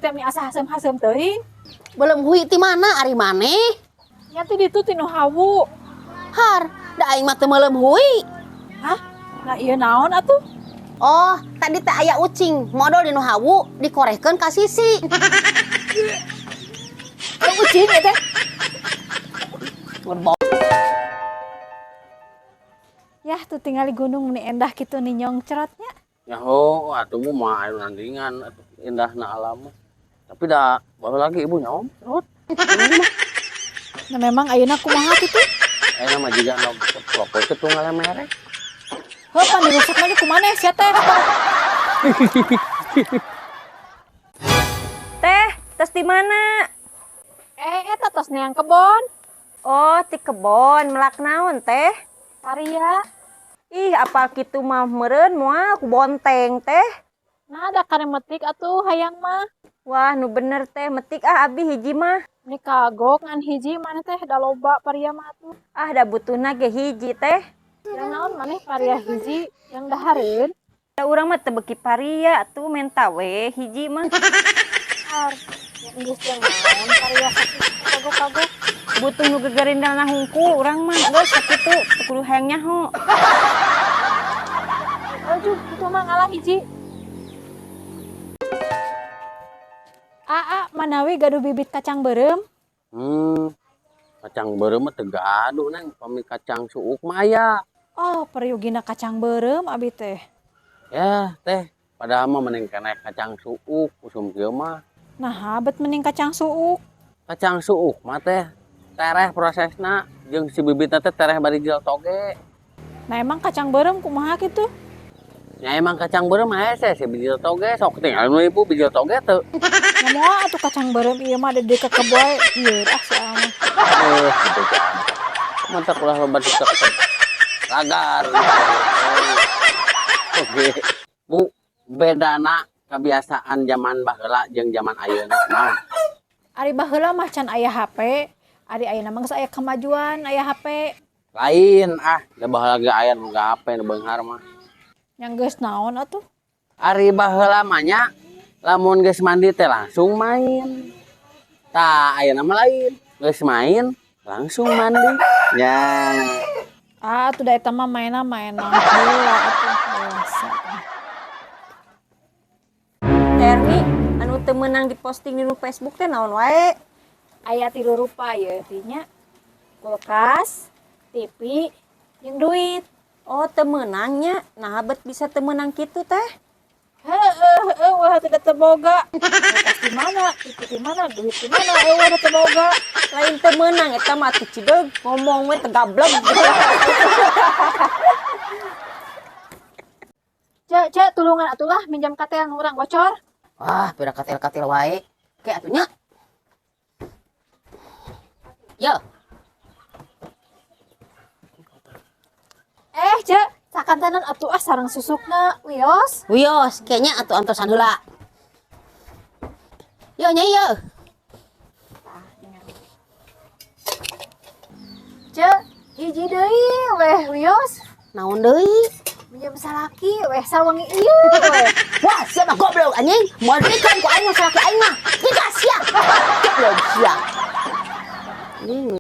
teh mi asa hasem-hasem teuing. Belum hui ti mana ari maneh? Nya teh ditu tinu hawu. Har, da aing mah teu meuleum hui. Hah? Nah ieu naon atuh? Oh, tadi teh aya ucing, modal dinu hawu dikorehkeun ka Sisi. Ucing ya teh. Ngerbau. Yah tuh tinggal di gunung nih endah gitu nih nyong cerotnya. Nyaho, atuh mah anu nandingan indahna alam. Tapi dah baru lagi ibu nyom. Terus. Nah memang ayeuna kumaha kitu? Ayeuna mah jiga nu propos teu ngalemere. Heuh pan dirusak lagi kumaha sia teh? Teh, tos di mana? Eta tos neang kebon. Oh, di kebon, melak naon teh? Paria. Ih, apa kitu mah meureun moal ku bonteng teh. Nah ada kare metik atuh hayang mah. Wah, nu bener teh, metik abi hiji mah. Ini kagok ngan hiji mana teh da loba paria mah atuh. Ah, da butuhna ge hiji teh. Yang naon maneh paria hiji yang dahareun. Da urang mah teu beuki paria atuh menta we hiji mah. Har. Yang geus yang naon paria kagok-kagok. Butuh nu gegerindalna hungkul urang mah geus sakitu teu kudu hayang nyaho. Aduh, itu mah ngalah hiji. Aa, manawi gaduh bibit kacang beureum. Kacang beureum mah teu gaduh neng, pami kacang suuk mah aya. Oh, periugina kacang beureum abi teh. Ya, teh, padahal mah mending keneh kacang suuk usum kieu mah. Nah, bet mending kacang suuk. Kacang suuk mah teh tereh prosesna jeung si bibitna teh tereh bari jil toge. Nah, emang kacang beureum kumaha kitu? Ya emang kacang beureum hese si bijil toge sok tinggal nu ibu bijil toge teu. Ya moal atuh kacang beureum ieu mah ada di kekeboy. Ieu ah si Alma. Gitu kan. Mantap ulah loba dicek. Lagar. Oke. Bu, bedana kebiasaan zaman baheula jeung zaman ayeuna naon? Ari baheula mah can aya HP, ari ayeuna mah geus aya kemajuan aya HP. Lain da baheula ge aya nu HP nu beunghar mah. Yang geus naon atuh? Ari baheula mah nya lamun geus mandi teh langsung main. Tah ayeuna mah lain, geus main langsung mandi. Ya. Ah, atuh da eta mah mainan heula atuh biasa. Erni, anu teu meunang diposting di Facebook teh naon wae? Aya 3 rupa ya artinya kulkas, TV, jeung duit. Oh, teu meunangnya. Nah, bet bisa teu meunang kitu teh. Heueuh, wah teu teu boga. Kulkas di mana? TV di mana? Duit di mana? Wah teu boga. Lain teu meunang eta mah atuh cideug ngomong we teu gablek. Cek tulungan atuh lah minjam katel nu urang bocor. Wah, pira katil-katil wae. Ke atunya. Yo, Cek, sakantanan atuh sareng susukna, wios. wios, kayaknya atuh antosan heula. Yo nyai yo. Cek, hiji deui weh wios. Naon deui? Minjam salaki weh sawangi ieu weh. Wah, siapa goblok anjing? Moal dikeun ku aing mah salaki aing mah. Dikasih ya. Goblok sia. Ini